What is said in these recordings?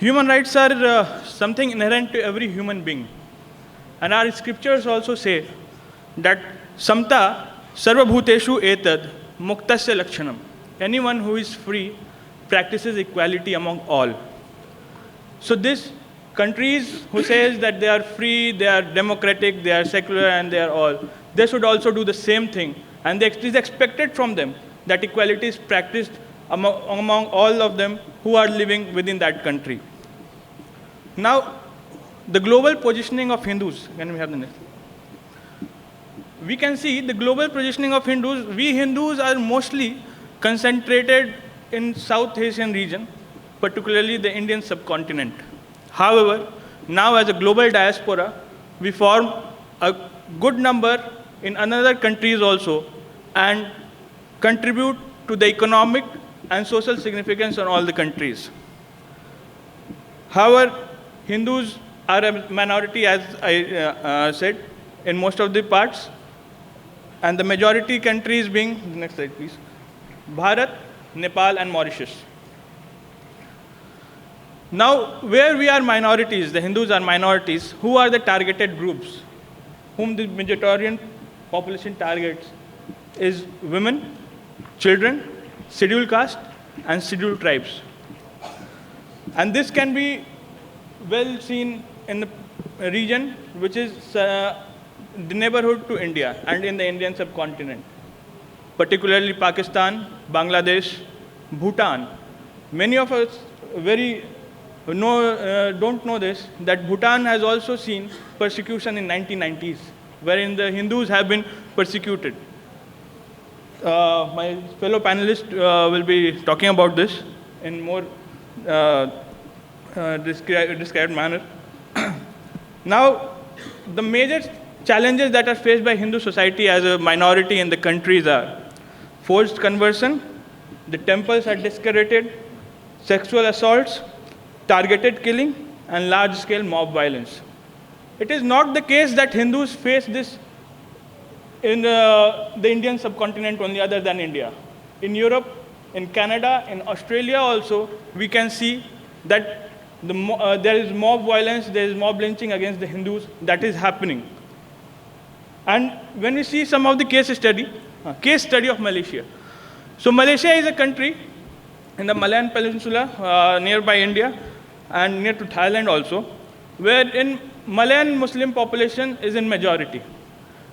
Human rights are something inherent to every human being. And our scriptures also say that samta sarvabhuteshu etad muktasya lakshanam. Anyone who is free practices equality among all. So these countries who says that they are free, they are democratic, they are secular, and they are all, they should also do the same thing. And it is expected from them that equality is practiced among all of them who are living within that country. Now, the global positioning of Hindus, can we have the next? We can see the global positioning of Hindus. We Hindus are mostly concentrated in South Asian region, particularly the Indian subcontinent. However, now as a global diaspora, we form a good number in other countries also and contribute to the economic and social significance in all the countries. However, Hindus are a minority, as I said, in most of the parts, and the majority countries being, next slide please, Bharat, Nepal, and Mauritius. Now, where we are minorities, the Hindus are minorities, who are the targeted groups, whom the Mediterranean population targets is women, children, scheduled caste, and scheduled tribes. And this can be well seen in the region which is the neighborhood to India and in the Indian subcontinent, particularly Pakistan, Bangladesh, Bhutan. Many of us don't know this, that Bhutan has also seen persecution in 1990s, wherein the Hindus have been persecuted. My fellow panelists will be talking about this in more described manner. Now, the major challenges that are faced by Hindu society as a minority in the countries are forced conversion, the temples are desecrated, sexual assaults, targeted killing, and large-scale mob violence. It is not the case that Hindus face this in the Indian subcontinent only, other than India. In Europe, in Canada, in Australia also, we can see that there is mob violence, there is mob lynching against the Hindus that is happening. And when we see some of the case study of Malaysia. So Malaysia is a country in the Malayan Peninsula, nearby India, and near to Thailand also, wherein Malayan Muslim population is in majority.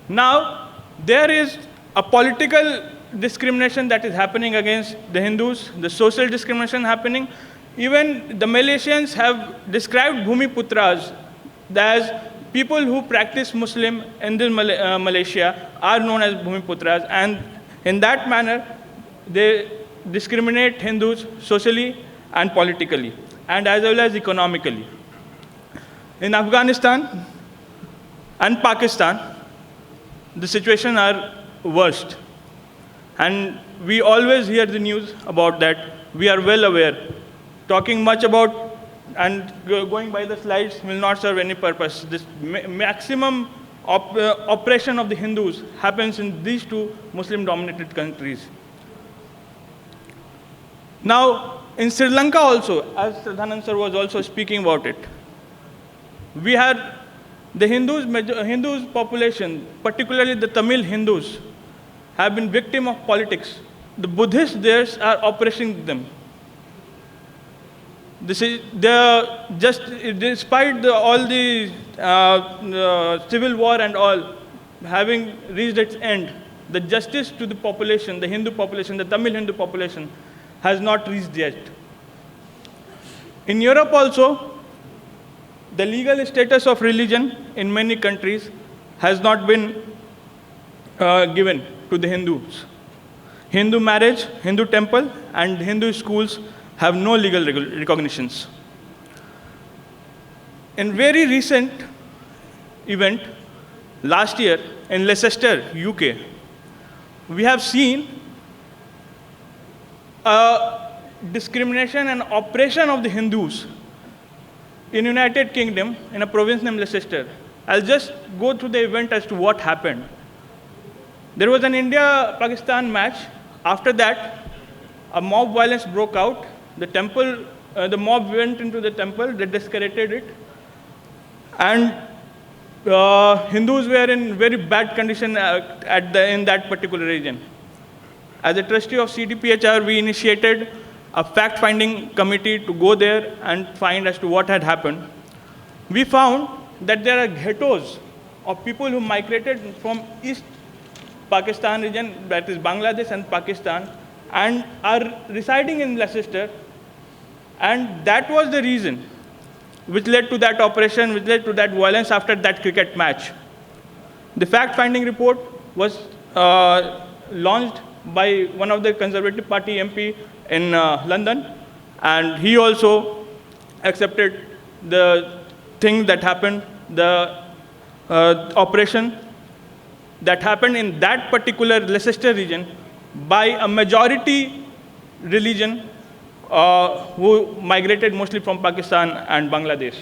Now, there is a political discrimination that is happening against the Hindus, the social discrimination happening. Even the Malaysians have described Bhumiputras as people who practice Muslim in this Malaysia are known as Bhumiputras, and in that manner, they discriminate Hindus socially and politically, and as well as economically. In Afghanistan and Pakistan, the situation are worst. And we always hear the news about that. We are well aware. Talking much about and going by the slides will not serve any purpose. This maximum oppression of the Hindus happens in these two Muslim-dominated countries. Now, in Sri Lanka also, as Shraddhanand sir was also speaking about it, we had the Hindus population, particularly the Tamil Hindus, have been victim of politics. The Buddhists there are oppressing them. Despite all the civil war and all having reached its end, the justice to the population, the Hindu population, the Tamil Hindu population, has not reached yet. In Europe also, the legal status of religion in many countries has not been given to the Hindus. Hindu marriage, Hindu temple, and Hindu schools have no legal recognitions. In very recent event, last year in Leicester, UK, we have seen discrimination and oppression of the Hindus in United Kingdom in a province named Leicester. I'll just go through the event as to what happened. There was an India-Pakistan match. After that, a mob violence broke out. The temple the mob went into the temple, they desecrated it, and Hindus were in very bad condition in that particular region. As a trustee of CDPHR, we initiated a fact-finding committee to go there and find as to what had happened. We found that there are ghettos of people who migrated from East Pakistan region, that is Bangladesh and Pakistan, and are residing in Leicester. And that was the reason which led to that operation, which led to that violence after that cricket match. The fact-finding report was launched by one of the Conservative Party MP in London, and he also accepted the thing that happened, the operation that happened in that particular Leicester region by a majority religion who migrated mostly from Pakistan and Bangladesh.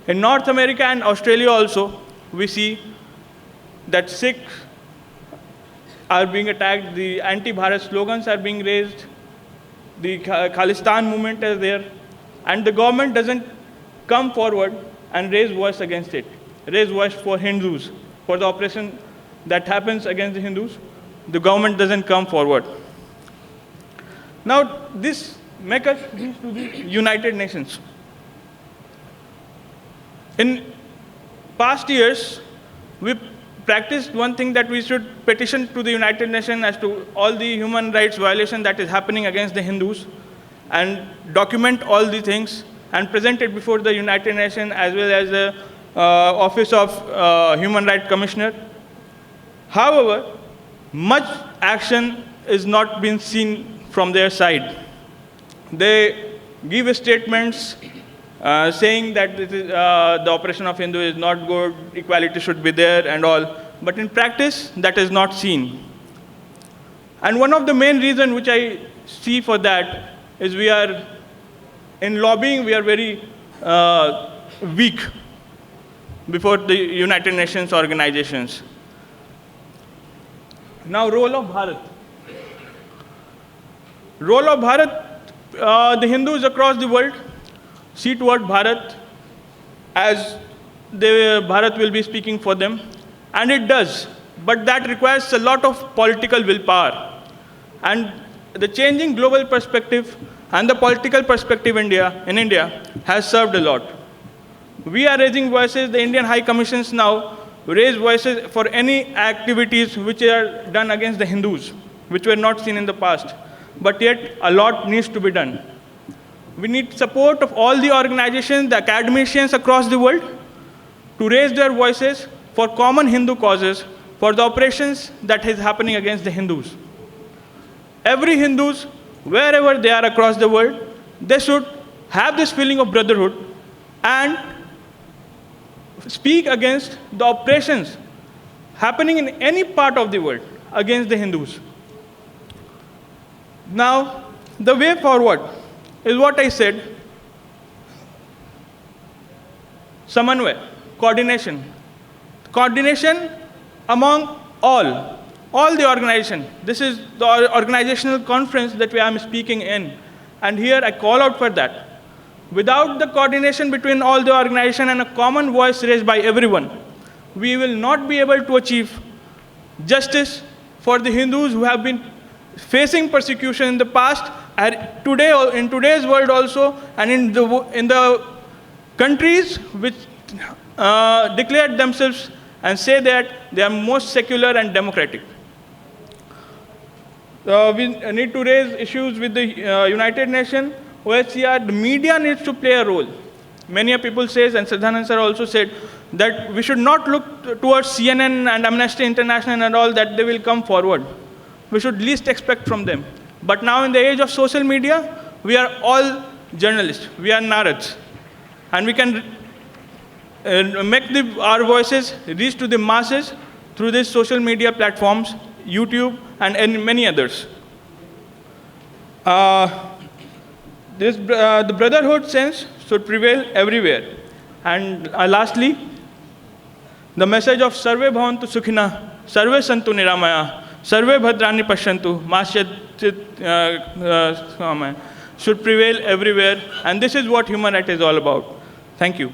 In North America and Australia also, we see that Sikhs are being attacked, the anti-Bharat slogans are being raised, the Khalistan movement is there, and the government doesn't come forward and raise voice against it, raise voice for Hindus, for the oppression that happens against the Hindus. The government doesn't come forward. Now, this makes us reach to the United Nations. In past years, we practiced one thing, that we should petition to the United Nations as to all the human rights violation that is happening against the Hindus, and document all the things and present it before the United Nations as well as the Office of Human Rights Commissioner. However, much action is not being seen from their side. They give statements saying that the operation of Hindu is not good, equality should be there and all, but in practice, that is not seen. And one of the main reasons which I see for that is we are, in lobbying, we are very weak before the United Nations organizations. Now, role of Bharat. Role of Bharat, the Hindus across the world see toward Bharat as Bharat will be speaking for them, and it does, but that requires a lot of political willpower. And the changing global perspective and the political perspective in India has served a lot. We are raising voices, the Indian High Commissions now raise voices for any activities which are done against the Hindus, which were not seen in the past. But yet, a lot needs to be done. We need support of all the organizations, the academicians across the world, to raise their voices for common Hindu causes, for the operations that is happening against the Hindus. Every Hindus, wherever they are across the world, they should have this feeling of brotherhood and speak against the oppressions happening in any part of the world against the Hindus. Now, the way forward is what I said: Samanvay, coordination. Coordination among all the organization. This is the organizational conference that I am speaking in, and here I call out for that. Without the coordination between all the organization and a common voice raised by everyone, we will not be able to achieve justice for the Hindus who have been facing persecution in the past, and today, in today's world also, and in the countries which declared themselves and say that they are most secular and democratic. We need to raise issues with the United Nations, OHCR. The media needs to play a role. Many people say, and Siddhanand sir also said, that we should not look towards CNN and Amnesty International and all, that they will come forward. We should least expect from them. But now in the age of social media, we are all journalists. We are Narads. And we can make our voices reach to the masses through these social media platforms, YouTube, and many others. The brotherhood sense should prevail everywhere. And lastly, the message of Sarve Bhavantu Sukhina, Sarve Santu Niramaya, Sarve Bhadrani Pashyantu, should prevail everywhere, and this is what human rights is all about. Thank you.